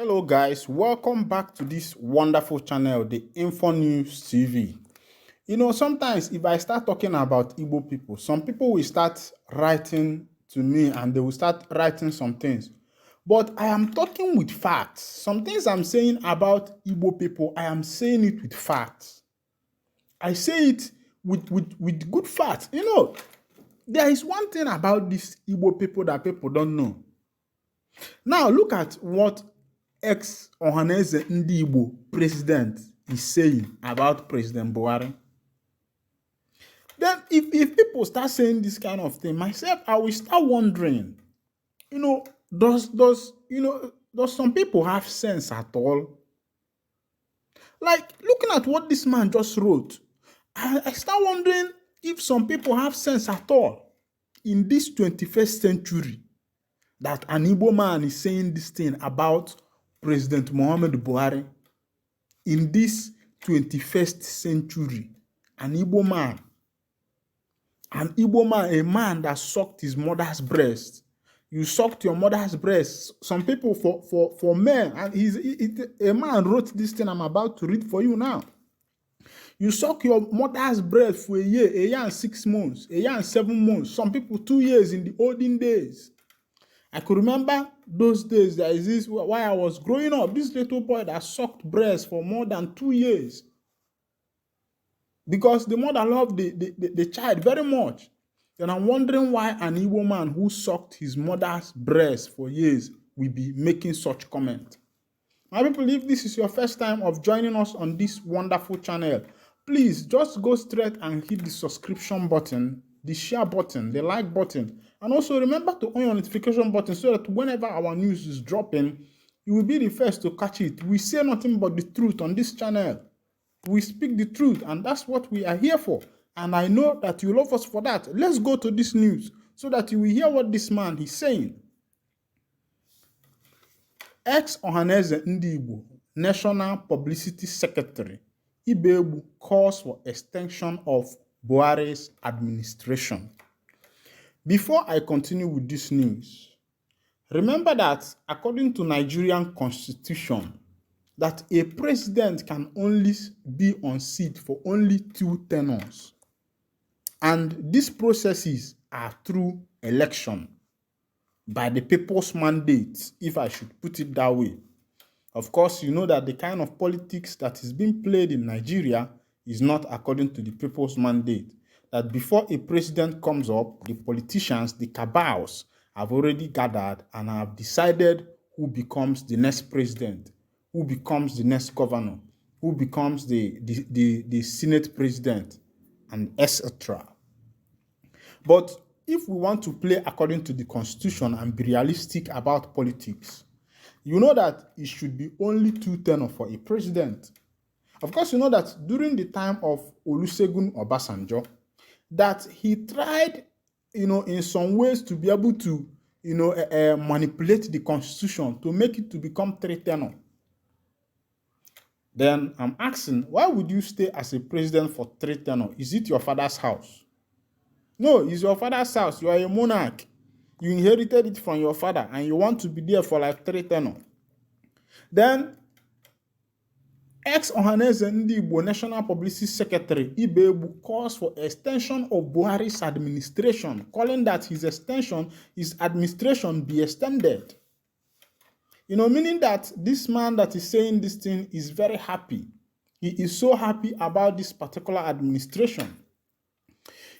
Hello guys, welcome back to this wonderful channel, the Info News TV. Sometimes if I start talking about Igbo people, some people will start writing to me and they will start writing some things. But I am talking with facts. Some things I'm saying about Igbo people, I am saying it with facts. I say it with good facts. There is one thing about these Igbo people that people don't know. Now look at what ex-Ohaneze Ndị Igbo president is saying about President Buhari. Then if people start saying this kind of thing, myself, I will start wondering, does some people have sense at all? Like looking at what this man just wrote, I start wondering if some people have sense at all in this 21st century that an Igbo man is saying this thing about President Muhammad Buhari in this 21st century. An Igbo man, a man that sucked his mother's breast. You sucked your mother's breast. Some people for men, and a man wrote this thing I'm about to read for you now. You suck your mother's breast for a year and 6 months, a year and 7 months. Some people 2 years in the olden days. I could remember those days. There is this, while I was growing up, this little boy that sucked breast for more than 2 years. Because the mother loved the child very much. Then I'm wondering why an Igbo man who sucked his mother's breast for years will be making such comment. My people, if this is your first time of joining us on this wonderful channel, please just go straight and hit the subscription button, the share button, the like button, and also remember to on your notification button so that whenever our news is dropping, you will be the first to catch it. We say nothing but the truth on this channel. We speak the truth, and that's what we are here for. And I know that you love us for that. Let's go to this news so that you will hear what this man is saying. Ex-Ohaneze Ndị Igbo National Publicity Secretary Ibebu calls for extension of Buhari's administration. Before I continue with this news, remember that according to Nigerian constitution, that a president can only be on seat for only 2 tenures. And these processes are through election by the people's mandate, if I should put it that way. Of course, you know that the kind of politics that is being played in Nigeria is not according to the people's mandate. That before a president comes up, the politicians, the cabals, have already gathered and have decided who becomes the next president, who becomes the next governor, who becomes the Senate president, and etc. But if we want to play according to the constitution and be realistic about politics, you know that it should be only 2 tenures for a president. Of course, you know that during the time of Olusegun Obasanjo, that he tried, in some ways to be able to, manipulate the constitution to make it to become 3 tenures. Then I'm asking, why would you stay as a president for 3 tenures? Is it your father's house? No, it's your father's house. You are a monarch. You inherited it from your father and you want to be there for like 3 tenures. Then, ex-Ohaneze Ndị Igbo National Publicity Secretary Ibebu calls for extension of Buhari's administration, calling that his administration be extended. Meaning that this man that is saying this thing is very happy. He is so happy about this particular administration.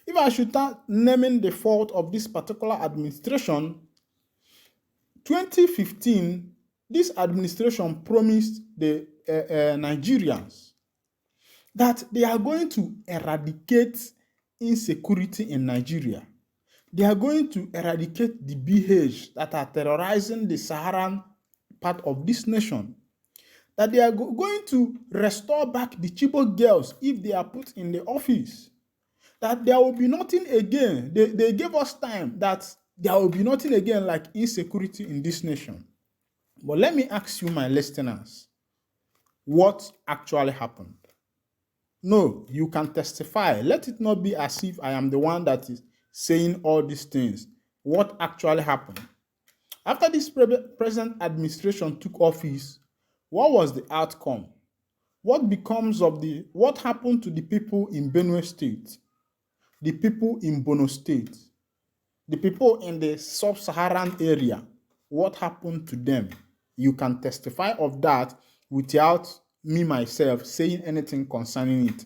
If I should start naming the fault of this particular administration, 2015, this administration promised the Nigerians that they are going to eradicate insecurity in Nigeria. They are going to eradicate the BH that are terrorizing the Saharan part of this nation. That they are going to restore back the Chibok girls if they are put in the office. That there will be nothing again. They gave us time that there will be nothing again like insecurity in this nation. But let me ask you, my listeners, what actually happened? No, you can testify. Let it not be as if I am the one that is saying all these things. What actually happened? After this present administration took office, what was the outcome? What happened to the people in Benue State, the people in Borno State, the people in the sub-Saharan area? What happened to them? You can testify of that without me myself saying anything concerning it,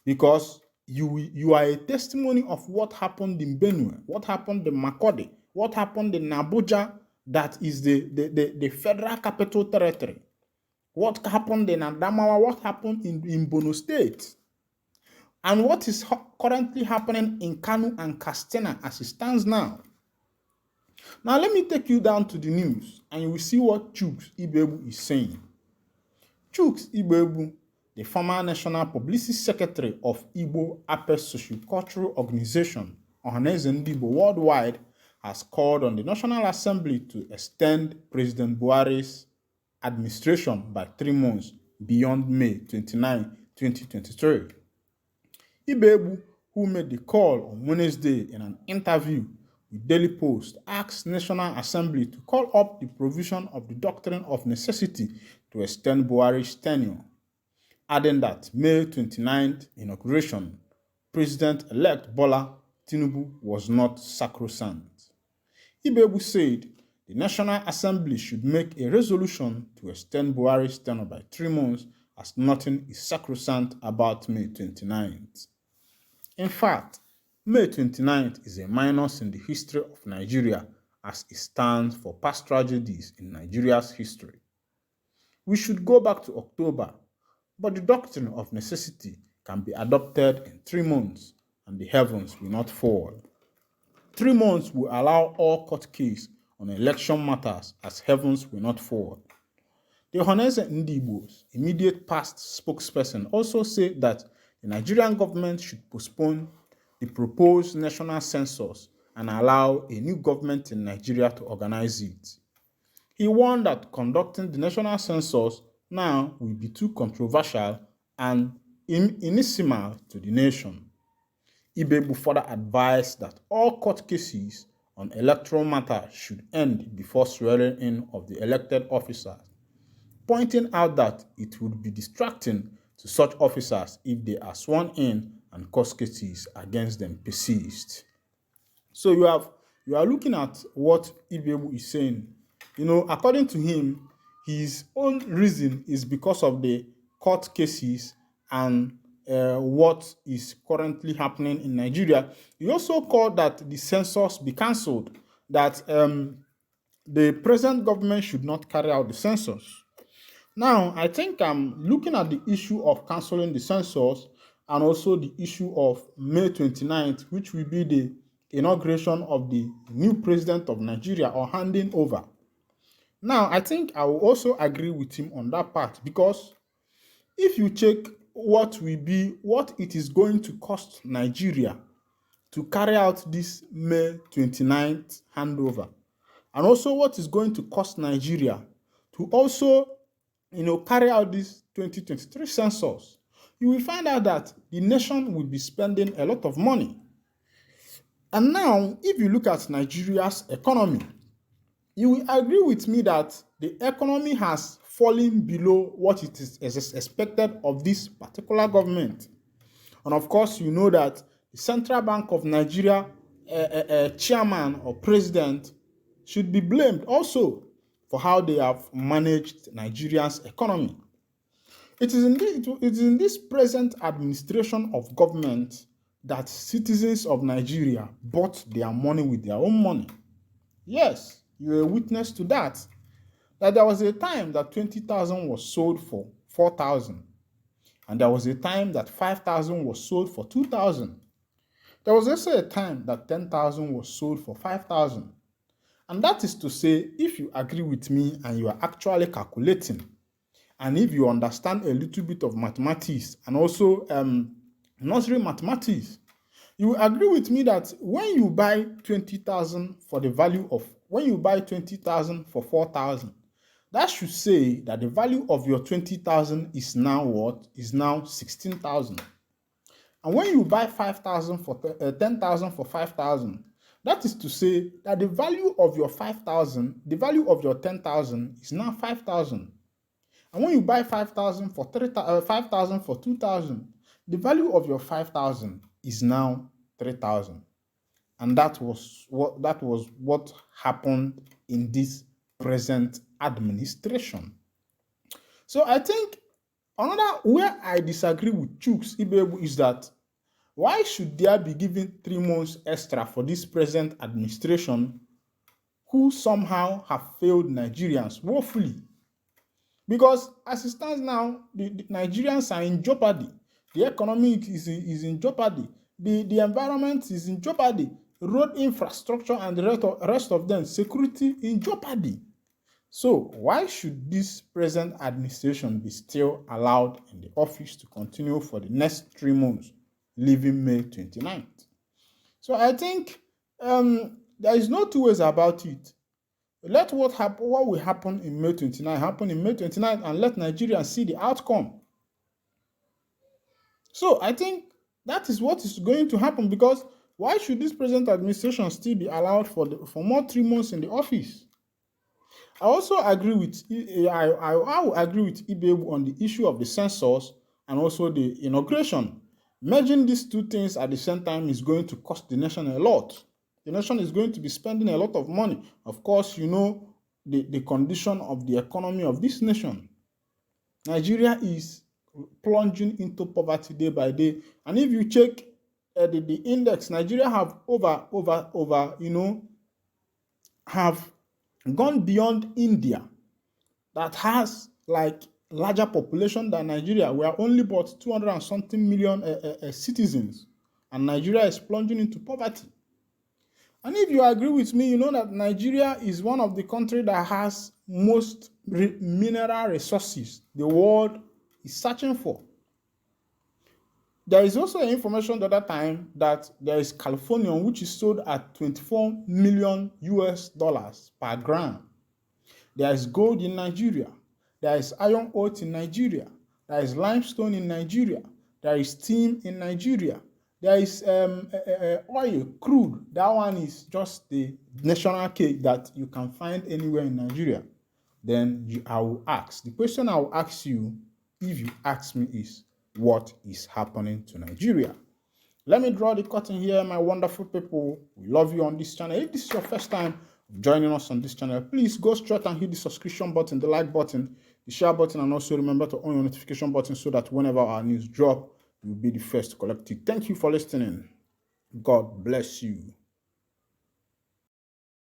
because you are a testimony of what happened in Benue, what happened in Makode, what happened in Abuja, that is the federal capital territory. What happened in Adamawa, what happened in Borno State, and what is currently happening in Kano and Katsina as it stands now. Now let me take you down to the news and you will see what Chuks Ibebu is saying. Chuks Ibebu, the former National Publicity Secretary of Igbo Apes Sociocultural Organization, Ohaneze Ndigbo Worldwide, has called on the National Assembly to extend President Buhari's administration by 3 months beyond May 29, 2023. Ibebu, who made the call on Wednesday in an interview with Daily Post, asked National Assembly to call up the provision of the doctrine of necessity to extend Buhari's tenure, adding that May 29th inauguration, President-elect Bola Tinubu was not sacrosanct. Ibebu said the National Assembly should make a resolution to extend Buhari's tenure by 3 months, as nothing is sacrosanct about May 29th. In fact, May 29th is a minus in the history of Nigeria, as it stands for past tragedies in Nigeria's history. We should go back to October, but the doctrine of necessity can be adopted in 3 months and the heavens will not fall. 3 months will allow all court cases on election matters, as heavens will not fall. The Ohaneze Ndigbo's immediate past spokesperson also said that the Nigerian government should postpone the proposed national census and allow a new government in Nigeria to organize it. He warned that conducting the national census now will be too controversial and inimical to the nation. Ibebu further advised that all court cases on electoral matters should end before swearing in of the elected officers, pointing out that it would be distracting to such officers if they are sworn in and court cases against them persist. So you are looking at what Ibebu is saying. According to him, his own reason is because of the court cases and what is currently happening in Nigeria. He also called that the census be cancelled, that the present government should not carry out the census. Now, I think I'm looking at the issue of cancelling the census and also the issue of May 29th, which will be the inauguration of the new president of Nigeria, or handing over. Now, I think I will also agree with him on that part, because if you check what it is going to cost Nigeria to carry out this May 29th handover, and also what is going to cost Nigeria to also carry out this 2023 census, you will find out that the nation will be spending a lot of money. And now, if you look at Nigeria's economy, you will agree with me that the economy has fallen below what it is expected of this particular government. And of course, you know that the Central Bank of Nigeria chairman or president should be blamed also for how they have managed Nigeria's economy. It is in this present administration of government that citizens of Nigeria bought their money with their own money. Yes, you're a witness to that. That there was a time that 20,000 was sold for 4,000. And there was a time that 5,000 was sold for 2,000. There was also a time that 10,000 was sold for 5,000. And that is to say, if you agree with me and you are actually calculating, and if you understand a little bit of mathematics and also nursery mathematics, you will agree with me that when you buy 20,000 for the value of, when you buy 20,000 for 4,000, that should say that the value of your 20,000 is now what? Is now 16,000. And when you buy 5,000 for 10,000 for 5,000, That is to say that the value of your 5,000, the value of your 10,000 is now 5,000. And when you buy 5,000 for 5,000 for 2,000, the value of your 5,000 is now 3,000. And that was what happened in this present administration. So I think another where I disagree with Chuks Ibebu is that why should there be given 3 months extra for this present administration who somehow have failed Nigerians woefully? Because as it stands now, the Nigerians are in jeopardy. The economy is in jeopardy. The environment is in jeopardy. Road infrastructure and the rest of them, security in jeopardy. So why should this present administration be still allowed in the office to continue for the next 3 months, leaving May 29th? So I think there is no two ways about it. Let what will happen in May 29 happen in May 29 and let Nigerians see the outcome. So I think that is what is going to happen, because why should this present administration still be allowed for more 3 months in the office? I also agree with I will agree with Ibebu on the issue of the census and also the inauguration. Merging these two things at the same time is going to cost the nation a lot. The nation is going to be spending a lot of money. Of course, you know the condition of the economy of this nation. Nigeria is plunging into poverty day by day. And if you check the index, Nigeria have have gone beyond India, that has like larger population than Nigeria. We are only about 200 and something million citizens, and Nigeria is plunging into poverty. And if you agree with me, you know that Nigeria is one of the countries that has most mineral resources the world is searching for. There is also information the other time that there is Californium, which is sold at $24 million per gram. There is gold in Nigeria. There is iron ore in Nigeria. There is limestone in Nigeria. There is steam in Nigeria. There is oil, crude. That one is just the national cake that you can find anywhere in Nigeria. Then I will ask. The question I will ask you, if you ask me, is what is happening to Nigeria? Let me draw the curtain here, my wonderful people. We love you on this channel. If this is your first time joining us on this channel, please go straight and hit the subscription button, the like button, the share button, and also remember to on your notification button so that whenever our news drop, you'll be the first to collect it. Thank you for listening. God bless you.